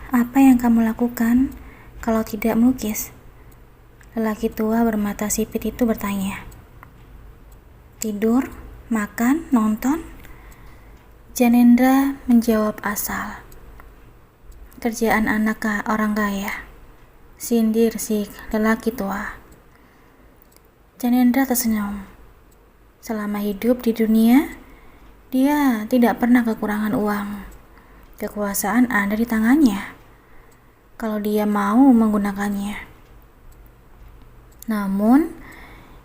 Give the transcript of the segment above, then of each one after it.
Apa yang kamu lakukan kalau tidak melukis? Lelaki tua bermata sipit itu bertanya. Tidur, makan, nonton? Janendra menjawab asal. Kerjaan anak orang kaya, sindir si lelaki tua. Janendra tersenyum. Selama hidup di dunia, dia tidak pernah kekurangan uang. Kekuasaan ada di tangannya kalau dia mau menggunakannya. Namun,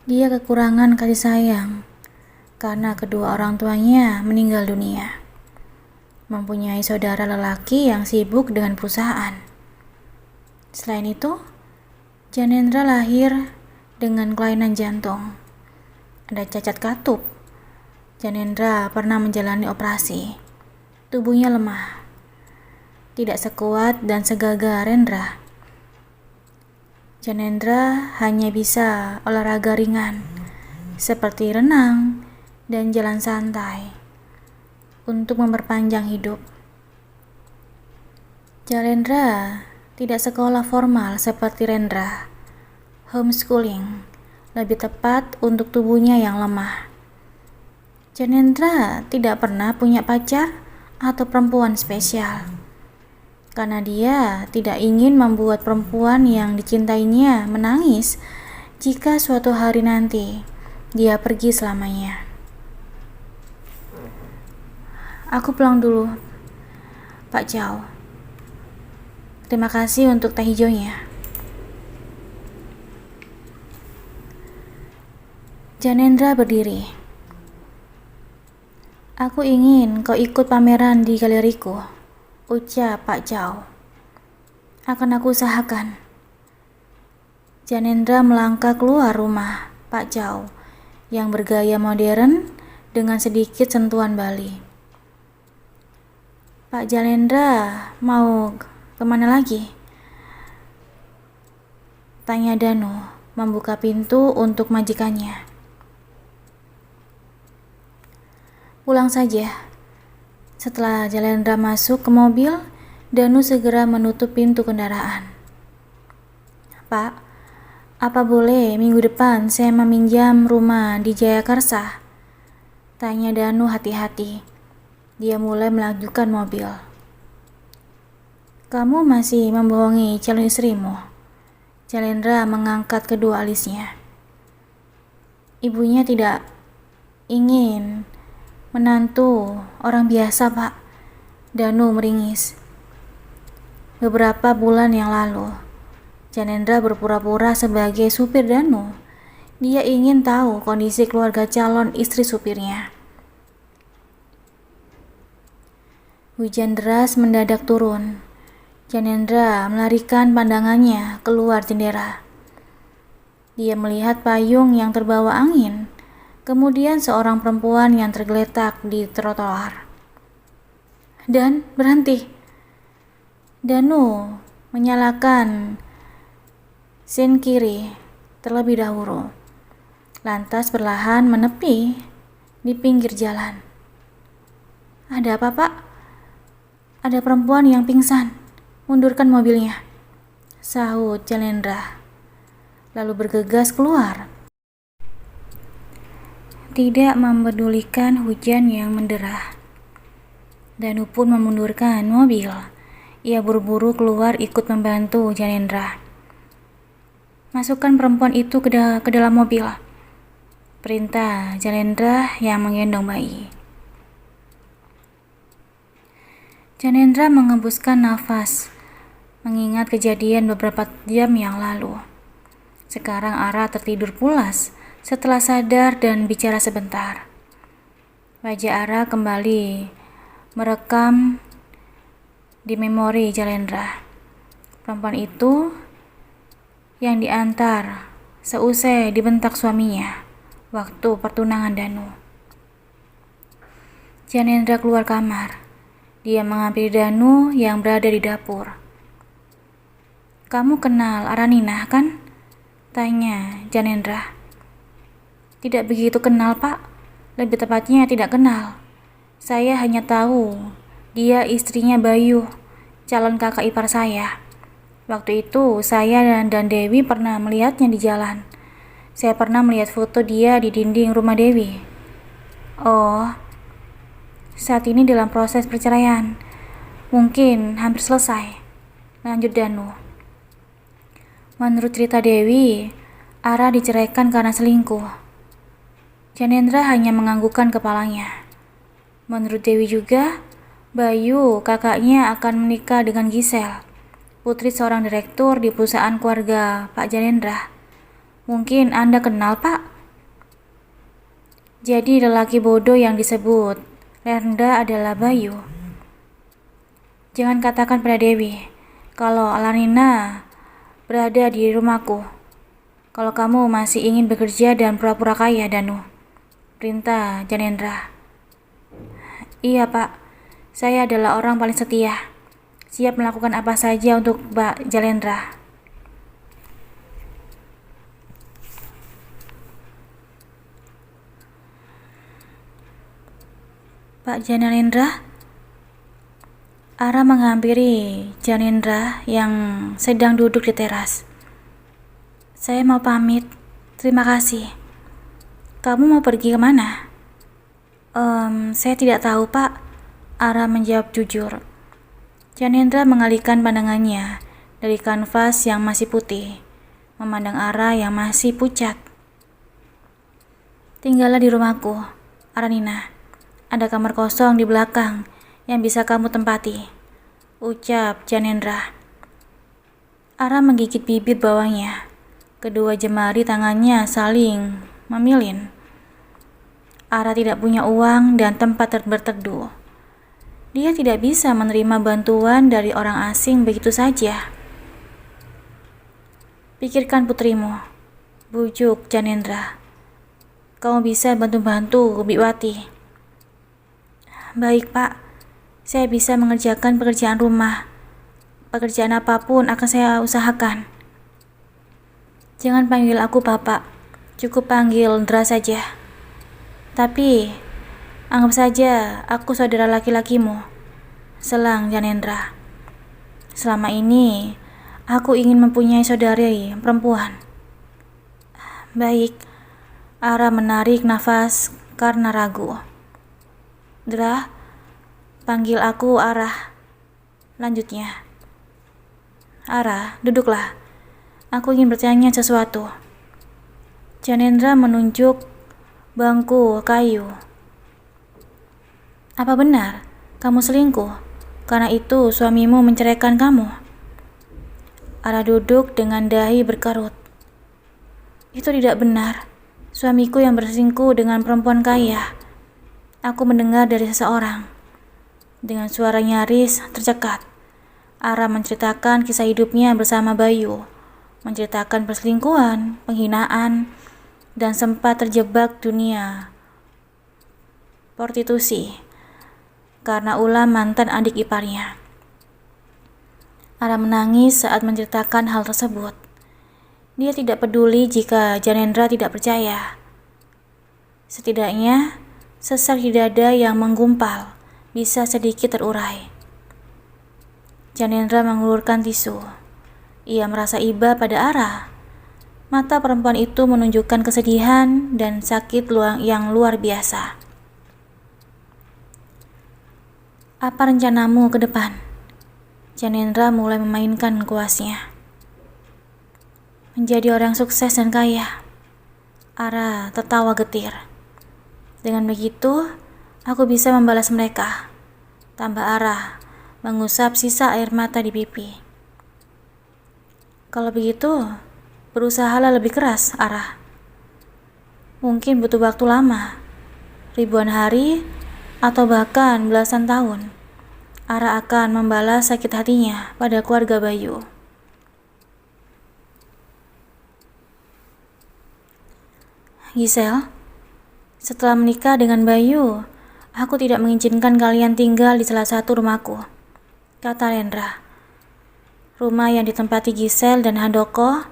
dia kekurangan kasih sayang karena kedua orang tuanya meninggal dunia. Mempunyai saudara lelaki yang sibuk dengan perusahaan. Selain itu, Janendra lahir dengan kelainan jantung. Ada cacat katup. Janendra pernah menjalani operasi. Tubuhnya lemah. Tidak sekuat dan segagah Rendra. Janendra hanya bisa olahraga ringan, seperti renang dan jalan santai, untuk memperpanjang hidup. Janendra tidak sekolah formal seperti Rendra. Homeschooling lebih tepat untuk tubuhnya yang lemah. Janendra tidak pernah punya pacar atau perempuan spesial, karena dia tidak ingin membuat perempuan yang dicintainya menangis jika suatu hari nanti dia pergi selamanya. Aku pulang dulu, Pak Chow. Terima kasih untuk teh hijaunya. Janendra berdiri. Aku ingin kau ikut pameran di galeriku, ucap Pak Chow. Akan aku usahakan. Janendra melangkah keluar rumah Pak Chow yang bergaya modern dengan sedikit sentuhan Bali. Pak Janendra mau kemana lagi? Tanya Danu, membuka pintu untuk majikannya. Pulang saja. Setelah Janendra masuk ke mobil, Danu segera menutup pintu kendaraan. Pak, apa boleh minggu depan saya meminjam rumah di Jayakarsa? Tanya Danu hati-hati. Dia mulai melajukan mobil. Kamu masih membohongi calon istrimu. Janendra mengangkat kedua alisnya. Ibunya tidak ingin menantu orang biasa, Pak. Danu meringis. Beberapa bulan yang lalu, Janendra berpura-pura sebagai supir Danu. Dia ingin tahu kondisi keluarga calon istri supirnya. Hujan deras mendadak turun. Janendra melarikan pandangannya keluar jendela. Dia melihat payung yang terbawa angin, kemudian seorang perempuan yang tergeletak di trotoar. Dan berhenti. Danu menyalakan sen kiri terlebih dahulu, lantas perlahan menepi di pinggir jalan. Ada apa, Pak? Ada perempuan yang pingsan. Mundurkan mobilnya, sahut Janendra, lalu bergegas keluar. Tidak mempedulikan hujan yang menderah. Danu pun memundurkan mobil. Ia buru-buru keluar ikut membantu Janendra. Masukkan perempuan itu ke dalam mobil, perintah Janendra yang menggendong bayi. Janendra mengembuskan nafas, mengingat kejadian beberapa jam yang lalu. Sekarang Ara tertidur pulas setelah sadar dan bicara sebentar. Wajah Ara kembali merekam di memori Janendra. Perempuan itu yang diantar seusai dibentak suaminya waktu pertunangan Danu. Janendra keluar kamar. Dia menghampiri Danu yang berada di dapur. Kamu kenal Aranina, kan? Tanya Janendra. Tidak begitu kenal, Pak. Lebih tepatnya tidak kenal. Saya hanya tahu dia istrinya Bayu, calon kakak ipar saya. Waktu itu, saya dan Dewi pernah melihatnya di jalan. Saya pernah melihat foto dia di dinding rumah Dewi. Oh, saat ini dalam proses perceraian. Mungkin hampir selesai. Lanjut Danu. Menurut cerita Dewi, Ara diceraikan karena selingkuh. Janendra hanya menganggukkan kepalanya. Menurut Dewi juga, Bayu, kakaknya akan menikah dengan Gisel, putri seorang direktur di perusahaan keluarga Pak Janendra. Mungkin Anda kenal, Pak? Jadi lelaki bodoh yang disebut Rendra adalah Bayu. Jangan katakan pada Dewi kalau Alanina berada di rumahku. Kalau kamu masih ingin bekerja dan pura-pura kaya, Danu. Perintah Janendra. Iya, Pak. Saya adalah orang paling setia. Siap melakukan apa saja untuk Pak Janendra. Pak Janendra? Ara menghampiri Janendra yang sedang duduk di teras. Saya mau pamit. Terima kasih. Kamu mau pergi kemana? Saya tidak tahu, Pak. Ara menjawab jujur. Janendra mengalihkan pandangannya dari kanvas yang masih putih, memandang Ara yang masih pucat. Tinggallah di rumahku, Aranina. Ada kamar kosong di belakang yang bisa kamu tempati, ucap Janendra. Ara menggigit bibir bawahnya. Kedua jemari tangannya saling memilin. Ara tidak punya uang dan tempat berteduh. Dia tidak bisa menerima bantuan dari orang asing begitu saja. Pikirkan putrimu, bujuk Janendra. Kamu bisa bantu-bantu Biwati. Baik, Pak. Saya bisa mengerjakan pekerjaan rumah. Pekerjaan apapun akan saya usahakan. Jangan panggil aku Bapak. Cukup panggil Ndra saja. Tapi, anggap saja aku saudara laki-lakimu. Selang Janendra. Selama ini, aku ingin mempunyai saudari perempuan. Baik. Ara menarik nafas karena ragu. Dra, panggil aku Ara. Lanjutnya. Ara, duduklah. Aku ingin bertanya sesuatu. Janendra menunjuk bangku kayu. Apa benar kamu selingkuh? Karena itu suamimu menceraikan kamu. Ara duduk dengan dahi berkerut. Itu tidak benar. Suamiku yang berselingkuh dengan perempuan kaya. Aku mendengar dari seseorang. Dengan suara nyaris tercekat, Ara menceritakan kisah hidupnya bersama Bayu. Menceritakan perselingkuhan, penghinaan, dan sempat terjebak dunia prostitusi karena ulah mantan adik iparnya. Ara menangis saat menceritakan hal tersebut. Dia tidak peduli jika Janendra tidak percaya. Setidaknya, sesak di dada yang menggumpal bisa sedikit terurai. Janendra mengulurkan tisu. Ia merasa iba pada Ara. Mata perempuan itu menunjukkan kesedihan dan sakit yang luar biasa. Apa rencanamu ke depan? Janendra mulai memainkan kuasnya. Menjadi orang sukses dan kaya. Ara tertawa getir. Dengan begitu, aku bisa membalas mereka. Tambah Ara mengusap sisa air mata di pipi. Kalau begitu, berusahalah lebih keras, Ara. Mungkin butuh waktu lama, ribuan hari, atau bahkan belasan tahun. Ara akan membalas sakit hatinya pada keluarga Bayu. Gisel, setelah menikah dengan Bayu, aku tidak mengizinkan kalian tinggal di salah satu rumahku, kata Rendra. Rumah yang ditempati Gisel dan Handoko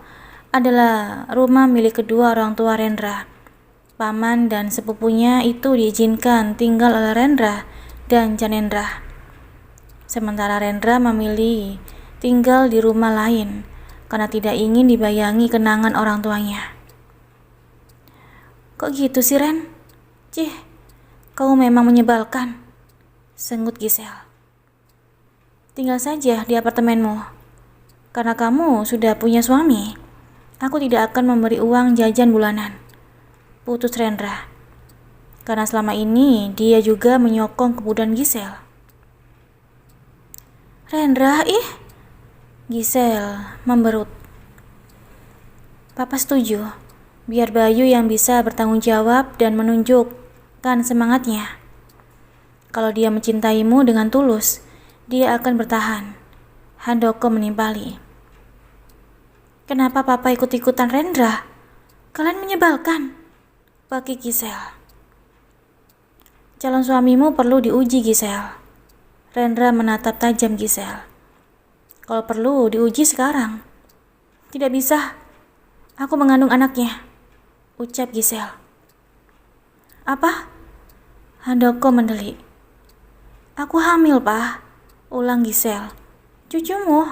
adalah rumah milik kedua orang tua Rendra. Paman dan sepupunya itu diizinkan tinggal oleh Rendra dan Janendra. Sementara Rendra memilih tinggal di rumah lain karena tidak ingin dibayangi kenangan orang tuanya. Kok gitu sih, Ren? Cih, kamu memang menyebalkan, senggut Gisel. Tinggal saja di apartemenmu. Karena kamu sudah punya suami, aku tidak akan memberi uang jajan bulanan. Putus Rendra. Karena selama ini dia juga menyokong kemudahan Gisel. Rendra, Gisel memberut. Papa setuju, biar Bayu yang bisa bertanggung jawab dan menunjukkan semangatnya. Kalau dia mencintaimu dengan tulus, dia akan bertahan. Handoko menimpali. Kenapa Papa ikut-ikutan Rendra? Kalian menyebalkan, bagi Gisel. Calon suamimu perlu diuji, Gisel. Rendra menatap tajam Gisel. Kalau perlu diuji sekarang. Tidak bisa. Aku mengandung anaknya, ucap Gisel. Apa? Handoko mendelik. Aku hamil, Pak, ulang Gisel. Cucumu.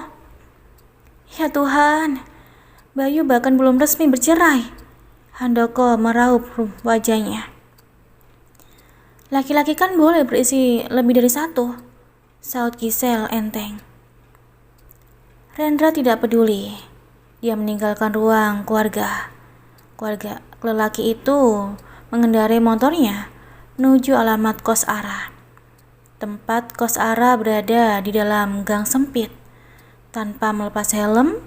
Ya Tuhan, Bayu bahkan belum resmi bercerai. Handoko meraup wajahnya. Laki-laki kan boleh berisi lebih dari satu, saut Gisel enteng. Rendra tidak peduli. Dia meninggalkan ruang keluarga. Keluarga lelaki itu mengendarai motornya menuju alamat kos Ara. Tempat kos Ara berada di dalam gang sempit. Tanpa melepas helm,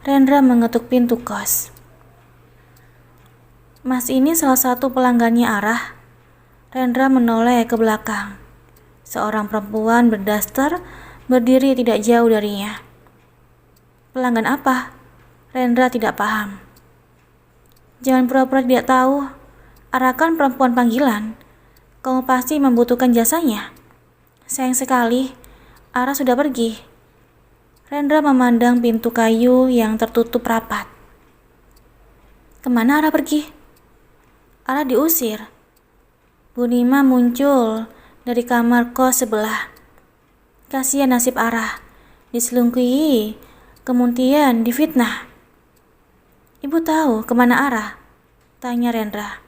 Rendra mengetuk pintu kos. Mas ini salah satu pelanggannya Ara. Rendra menoleh ke belakang. Seorang perempuan berdaster berdiri tidak jauh darinya. Pelanggan apa? Rendra tidak paham. Jangan pura-pura tidak tahu. Ara kan perempuan panggilan. Kamu pasti membutuhkan jasanya. Sayang sekali, Ara sudah pergi. Rendra memandang pintu kayu yang tertutup rapat. Kemana Ara pergi? Ara diusir. Bu Nima muncul dari kamar kos sebelah. Kasihan nasib Ara, diselingkuhi, kemudian difitnah. Ibu tahu kemana Ara? Tanya Rendra.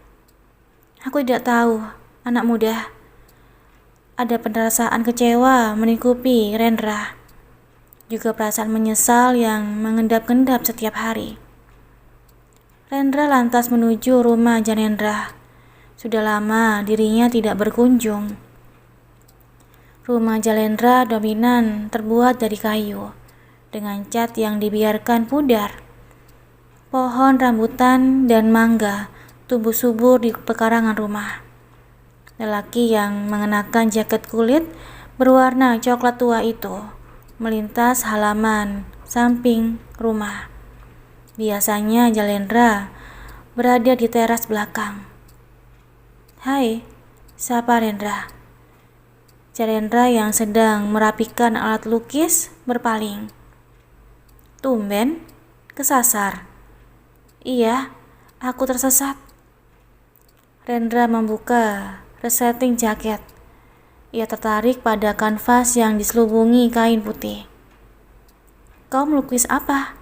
Aku tidak tahu, anak muda. Ada perasaan kecewa melingkupi Rendra. Juga perasaan menyesal yang mengendap-endap setiap hari. Rendra lantas menuju rumah Janendra. Sudah lama dirinya tidak berkunjung. Rumah Jalendra dominan terbuat dari kayu, dengan cat yang dibiarkan pudar. Pohon rambutan dan mangga tumbuh subur di pekarangan rumah. Lelaki yang mengenakan jaket kulit berwarna coklat tua itu melintas halaman samping rumah. Biasanya Jalendra berada di teras belakang. Hai, sapa Rendra. Jalendra yang sedang merapikan alat lukis berpaling. Tumben, kesasar. Iya, aku tersesat. Rendra membuka resleting jaket. Ia tertarik pada kanvas yang diselubungi kain putih. Kau melukis apa?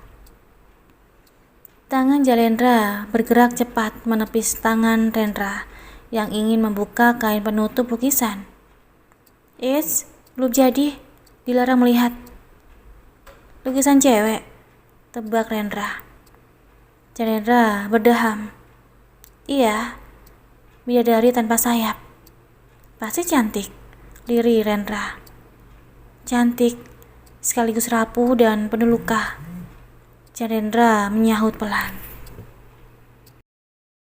Tangan Jalendra bergerak cepat menepis tangan Rendra yang ingin membuka kain penutup lukisan. Belum jadi, dilarang melihat. Lukisan cewek, tebak Rendra. Jalendra berdeham. Iya, bidadari tanpa sayap. Pasti cantik, lirih Rendra. Cantik, sekaligus rapuh dan penuh luka. Jalendra menyahut pelan.